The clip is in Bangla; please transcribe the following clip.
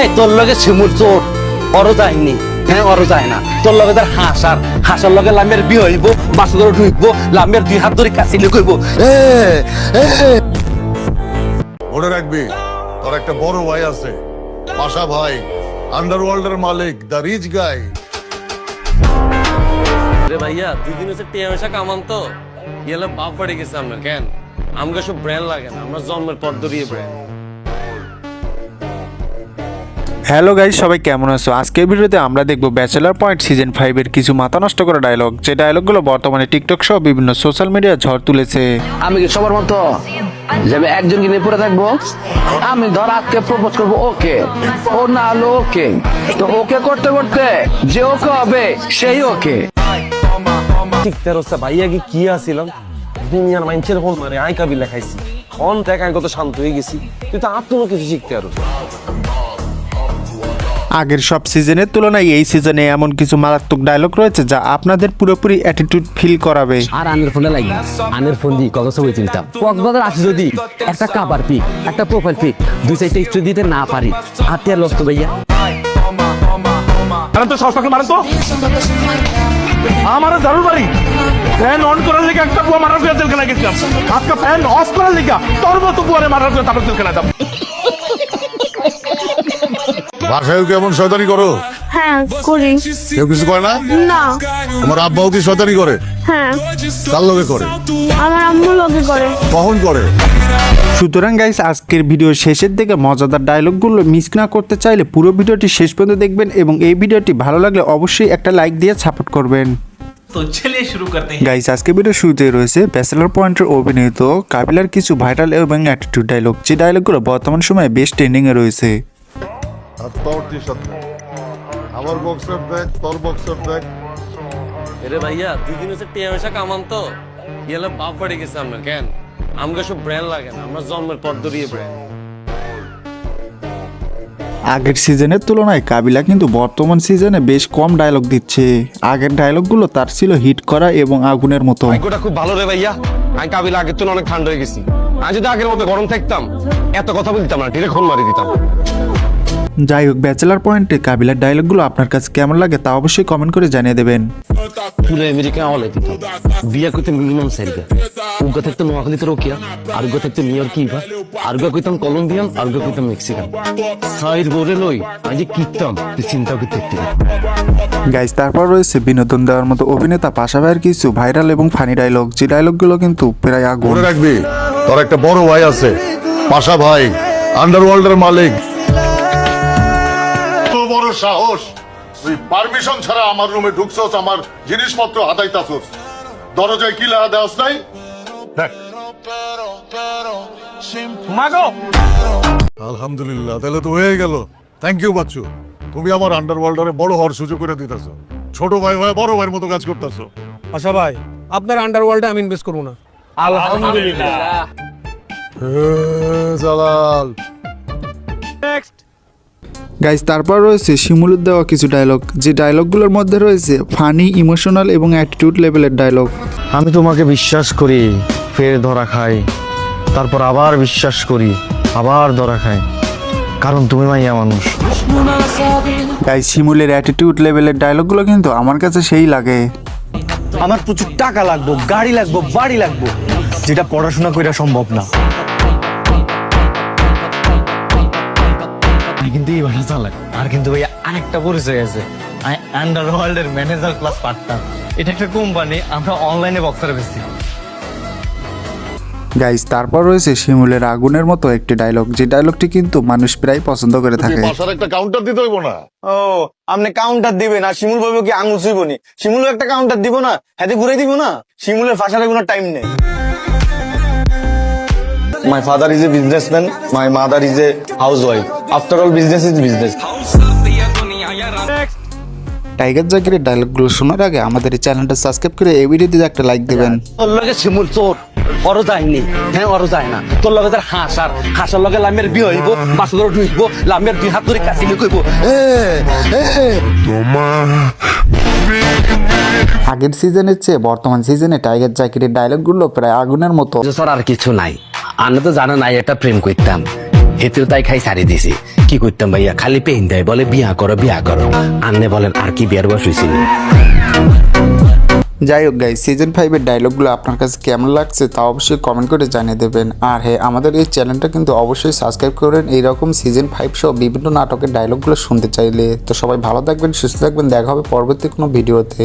এই তোর লগে শিমুল চোর অরো যায়নি, হ্যাঁ অরো যায় না। তোর লগে তার হাঁসার লগে লামের বিয়ে হইব, বাসু ধরে ঢুকবো, লামের 2 হাত ধরে কাছিলে কইব মনে রাখবি তোর একটা বড় ভাই আছে, পাশা ভাই, আন্ডারওয়ার্ল্ডের মালিক, দ্য রিচ গাই। রে ভাইয়া 2 দিন হচ্ছে টিয়া কামান তো গেলে বাপ বাড়ি গেছে আমরা কেন আমাকে সব ব্র্যান্ড লাগে না, আমরা জন্মের পর ধরিয়ে ব্র্যান্ড। হ্যালো গাইস, সবাই কেমন আছো? আজকের ভিডিওতে আমরা দেখব ব্যাচেলার পয়েন্ট সিজন 5 এর কিছু মাথা নষ্ট করা ডায়লগ, যে ডায়লগগুলো বর্তমানে টিকটক সহ বিভিন্ন সোশ্যাল মিডিয়া ঝড় তুলেছে। আমি কি সবার মতো যে আমি একজনকে নিয়ে পড়ে থাকবো? আমি ধর আজকে প্রপোজ করবো ওকে, ও না হলো ওকে, তো ওকে করতে করতে যে ওকে হবে সেই ওকে। শিখতে হচ্ছে ভাইয়া কি আসছিলাম দুনিয়ার মানুষের ফোন মারে আই কাবি লেখাইছি অন দেখ আমি কত শান্ত হয়ে গেছি, তুই তো আর কোনো কিছু শিখতে আরো। আগের সব সিজনের তুলনায় এই সিজনে এমন কিছু মারাত্মক ডায়লগ রয়েছে যা আপনাদের পুরোপুরি অ্যাটিটিউড ফিল করাবে। আর আনের ফোনে লাগি, আনের ফোন দিয়ে কত ছবি তুলতাম। কক্সবাজার আসি যদি একটা কাবার পিক, একটা প্রোফাইল পিক, 2-4টা স্টোরি দিতে না পারি, হাতে আর লস্ত ভাইয়া। তো সস্তাকে মারেন তো আমার দারুর বাড়ি ফ্যান অন করার লিগে একটা বুয়া মারার ফিরে জেলখানা গেছিলাম, আজকে ফ্যান অফ করার লিগে তোর মতো বুয়ারে মারার ফিরে তারপর জেলখানা যাব। বাসায় কেমন শয়তানি করো? হ্যাঁ করি। কেউ কিছু করে না? না। তোমার আব্বাও কি শয়তানি করে? হ্যাঁ কার লগে করে? আমার আম্মু লগে করে। কখন করে? সুতরাং গাইস, আজকের ভিডিওর শেষের দিকে মজাদার ডায়লগগুলো মিস না করতে চাইলে পুরো ভিডিওটি শেষ পর্যন্ত দেখবেন এবং এই ভিডিওটি ভালো লাগলে অবশ্যই একটা লাইক দিয়ে সাপোর্ট করবেন। তো চলিয়ে শুরু করতে हैं। গাইস, আজকে ভিডিও শুরুতেই রয়েছে ব্যাচেলর পয়েন্টের অভিনীত কাবিলার কিছু ভাইরাল এবং অ্যাটিটিউড ডায়লগ, যে ডায়লগগুলো বর্তমান সময়ে বেশ ট্রেন্ডিং এ রয়েছে। আর তোর টি-শার্ট দেখ, আমার বক্সার দেখ, তোর বক্সার দেখ। রে ভাইয়া 2 দিন হচ্ছে টিয়া কামান তো গেলে বাপ বাড়ি গেছে আমরা কেন আমাকে সব ব্র্যান্ড লাগে না, আমরা জন্মের পর ধরিয়ে ব্র্যান্ড। আগের সিজনের তুলনায় কাবিলা কিন্তু বর্তমান সিজনে বেশ কম ডায়লগ দিচ্ছে। আগের ডায়লগগুলো তার ছিল হিট করা এবং আগুনের মতো। ভাগ্যটা খুব ভালো রে ভাইয়া, আমি কাবিলা আগের তুলনায় অনেক ঠান্ডা হয়ে গেছি। আমি যদি আগের মতো গরম থাকতাম এত কথা বলতাম না, ডিরেক্ট ফোন মারি দিতাম। যাই হোক, ব্যাচেলার পয়েন্টে কাবিলার ডায়লগগুলো আপনার কাছে কেমন লাগে তা অবশ্যই কমেন্ট করে জানিয়ে দেবেন। পুরো আমেরিকা আমলে দিতাম বিয়া করতে মিনিমাম সাইডা উগা থাকতো নোয়াখালীতে রোকিয়া, আরগা থাকতো নিউ ইয়র্ক ইভা, আরগা কইতাম কলম্বিয়ান, আরগা কইতাম মেক্সিকান। সাইড বোরে লই আমি যে কিতাম তুই চিন্তা করতে একটু। গাইস, তারপর রয়েছে বিনোদন দেওয়ার মতো অভিনেতা পাশা ভাইয়ের কিছু ভাইরাল এবং ফানি ডায়লগ, যে ডায়লগগুলো কিন্তু প্রায় আগুন। মনে রাখবি তোর একটা বড় ভাই আছে, পাশা ভাই, আন্ডারওয়ার্ল্ডের মালিক। তো বড় সাহস, তুই পারমিশন ছাড়া আমার রুমে ঢুকছস, আমার জিনিসপত্র হাতাইতাছস, দরজায় কি লাগা দেওয়াস নাই? দেখ। মাগো আলহামদুলিল্লাহ, তাহলে তো হয়ে গেল। থ্যাংক ইউ বাচ্চু, তুমি আমার আন্ডারওয়ার্ল্ডারে বড় হওয়ার সুযোগ করে দিতেছো। ছোট ভাই ভাই বড় ভাইয়ের মতো কাজ করতেছো। আচ্ছা ভাই, আপনার আন্ডারওয়ার্ল্ডে আমি ইনভেস্ট করবো না। আলহামদুলিল্লাহ। জালাল গাইস, তারপর রয়েছে শিমুলের দেওয়া কিছু ডায়লগ, যে ডায়লগগুলোর মধ্যে রয়েছে ফানি, ইমোশনাল এবং অ্যাটিটিউড লেভেলের ডায়লগ। আমি তোমাকে বিশ্বাস করি, ফের ধরা খাই, তারপর আবার বিশ্বাস করি, আবার ধরা খাই, কারণ তুমি মাইয়া মানুষ। গাইস, শিমুলের অ্যাটিটিউড লেভেলের ডায়লগগুলো কিন্তু আমার কাছে সেই লাগে। আমার প্রচুর টাকা লাগবো, গাড়ি লাগবো, বাড়ি লাগবো, যেটা পড়াশোনা করা সম্ভব না। কিন্তু এই ভাষা চালাক। আর কিন্তু ভাইয়া আরেকটা পরিচয় আছে, আন্ডারওয়ার্ল্ডের ম্যানেজার প্লাস পার্টনার। এটা একটা কোম্পানি, আমরা অনলাইনে বক্সার বেশি। গাইস, তারপর রয়েছে শিমুলের আগুনের মতো একটি ডায়লগ, যে ডায়লগটি কিন্তু মানুষ প্রায় পছন্দ করে থাকে। বাসার একটা কাউন্টার দিতে হইব না? ও, আপনি কাউন্টার দিবেন আর শিমুল ভাবে কি আঙুল ছুইবনি? শিমুল একটা কাউন্টার দিব না, হাতে ঘুরে দিব না। শিমুলের ফাঁসার কোনো টাইম নেই। My father is a businessman, my mother is a housewife. After all, business is business. Tiger জাকিরের ডায়লগগুলো শোনার আগে আমাদের এই চ্যানেলটা সাবস্ক্রাইব করে এই ভিডিওতে একটা লাইক দেবেন। তোর লগে শিমুল চোর অরো যায়নি, হ্যাঁ অরো যায় না। তোর লগে তার হাঁসার লগে লামের বিয়ে হইব, বাসু ধরে ঢুকবো, লামের 2 হাত ধরে কাছিলে কইব আগের সিজনের চেয়ে বর্তমান সিজনে টাইগার জাকিরের ডায়লগগুলো প্রায় আগুনের মতো। আর কিছু নাই, আনে তো জানা নাই এটা প্রেম করতাম, হেতেও তাই খাই সারি দিছি কি করতাম ভাইয়া খালি পেইন দেয় বলে বিয়া করো আন্নে বলেন আর কি বিয়ার বয়স হয়েছিল যাই হোক গাইস সিজন 5 এর ডায়লগগুলো আপনার কাছে কেমন লাগছে তা অবশ্যই কমেন্ট করে জানিয়ে দেবেন। আর হ্যাঁ, আমাদের এই চ্যানেলটা কিন্তু অবশ্যই সাবস্ক্রাইব করেন এইরকম সিজন 5 সহ বিভিন্ন নাটকের ডায়লগগুলো শুনতে চাইলে। তো সবাই ভালো থাকবেন, সুস্থ থাকবেন, দেখা হবে পরবর্তী কোনো ভিডিওতে।